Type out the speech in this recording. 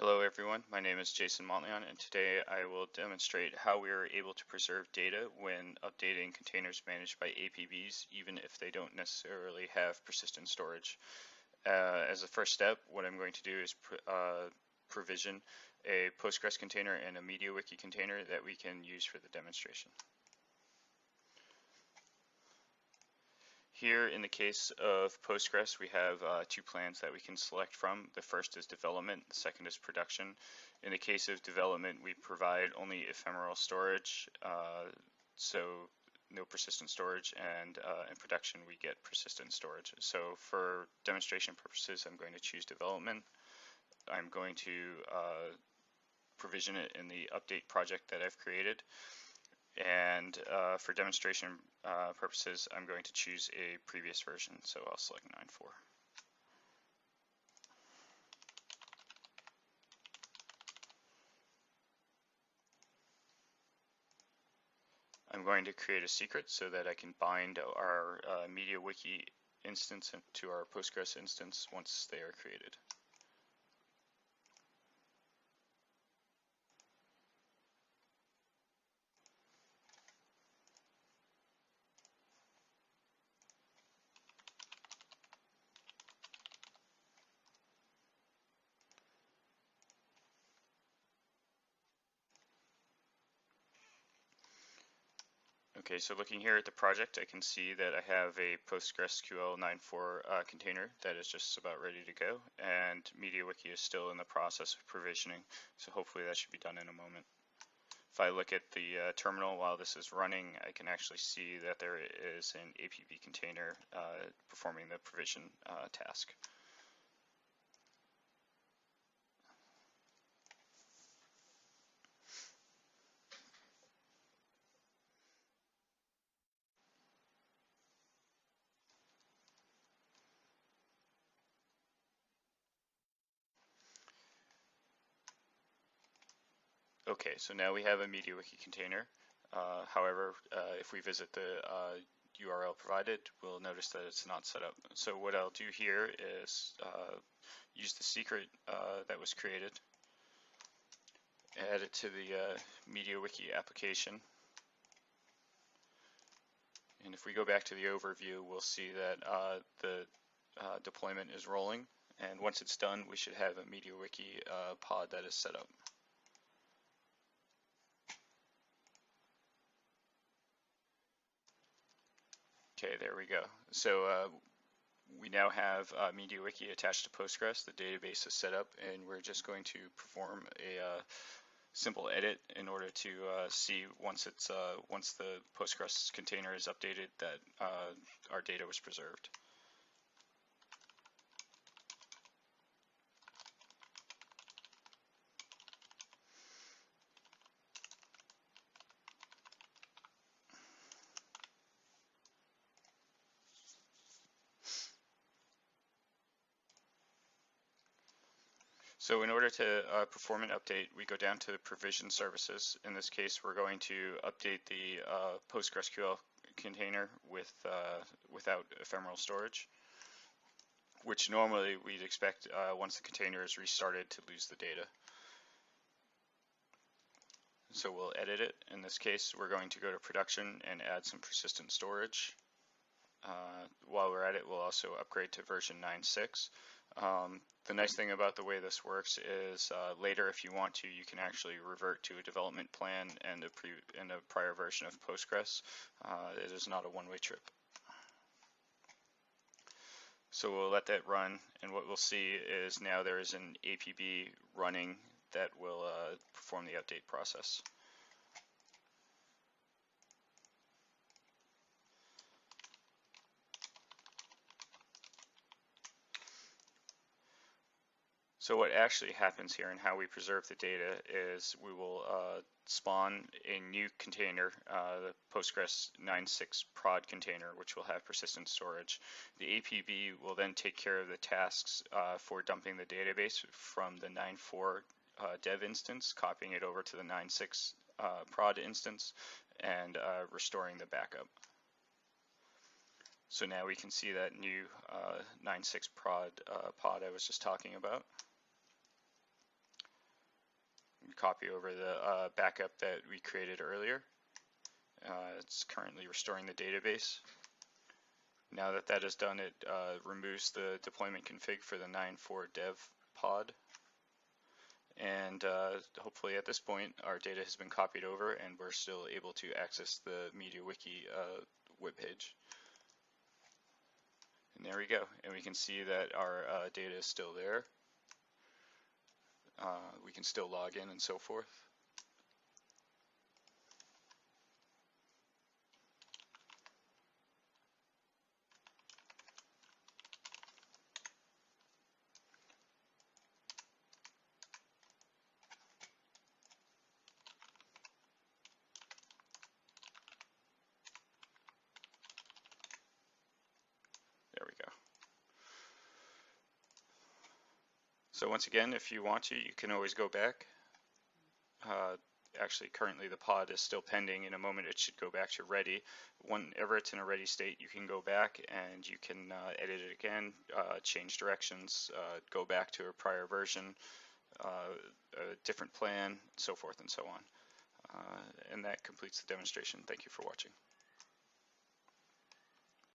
Hello everyone, my name is Jason Montleon, and today I will demonstrate how we are able to preserve data when updating containers managed by APBs, even if they don't necessarily have persistent storage. As a first step, what I'm going to do is provision a Postgres container and a MediaWiki container that we can use for the demonstration. Here in the case of Postgres, we have two plans that we can select from. The first is development, the second is production. In the case of development, we provide only ephemeral storage, so no persistent storage, and in production we get persistent storage. So for demonstration purposes, I'm going to choose development. I'm going to provision it in the update project that I've created. And for demonstration purposes, I'm going to choose a previous version, so I'll select 9.4. I'm going to create a secret so that I can bind our MediaWiki instance to our Postgres instance once they are created. Okay, so looking here at the project, I can see that I have a PostgreSQL 9.4 container that is just about ready to go, and MediaWiki is still in the process of provisioning, so hopefully that should be done in a moment. If I look at the terminal while this is running, I can actually see that there is an APB container performing the provision task. Okay, so now we have a MediaWiki container. However, if we visit the URL provided, we'll notice that it's not set up. So what I'll do here is use the secret that was created, add it to the MediaWiki application. And if we go back to the overview, we'll see that the deployment is rolling. And once it's done, we should have a MediaWiki pod that is set up. Okay, there we go. So we now have MediaWiki attached to Postgres. The database is set up, and we're just going to perform a simple edit in order to see once the Postgres container is updated that our data was preserved. So in order to perform an update, we go down to provision services. In this case, we're going to update the PostgreSQL container without ephemeral storage, which normally we'd expect once the container is restarted to lose the data. So we'll edit it. In this case, we're going to go to production and add some persistent storage. While we're at it, we'll also upgrade to version 9.6. The nice thing about the way this works is later, if you want to, you can actually revert to a development plan and a prior version of Postgres. It is not a one-way trip. So we'll let that run, and what we'll see is now there is an APB running that will perform the update process. So what actually happens here and how we preserve the data is we will spawn a new container, the Postgres 9.6 prod container, which will have persistent storage. The APB will then take care of the tasks for dumping the database from the 9.4 dev instance, copying it over to the 9.6 prod instance, and restoring the backup. So now we can see that new 9.6 prod pod I was just talking about. copy over the backup that we created earlier. It's currently restoring the database. Now that that is done, it removes the deployment config for the 9.4 dev pod. And hopefully at this point, our data has been copied over and we're still able to access the MediaWiki webpage. And there we go. And we can see that our data is still there. We can still log in and so forth. There we go. So once again, if you want to, you can always go back. Actually, currently the pod is still pending. In a moment, it should go back to ready. Whenever it's in a ready state, you can go back and you can edit it again, change directions, go back to a prior version, a different plan, so forth and so on. And that completes the demonstration. Thank you for watching.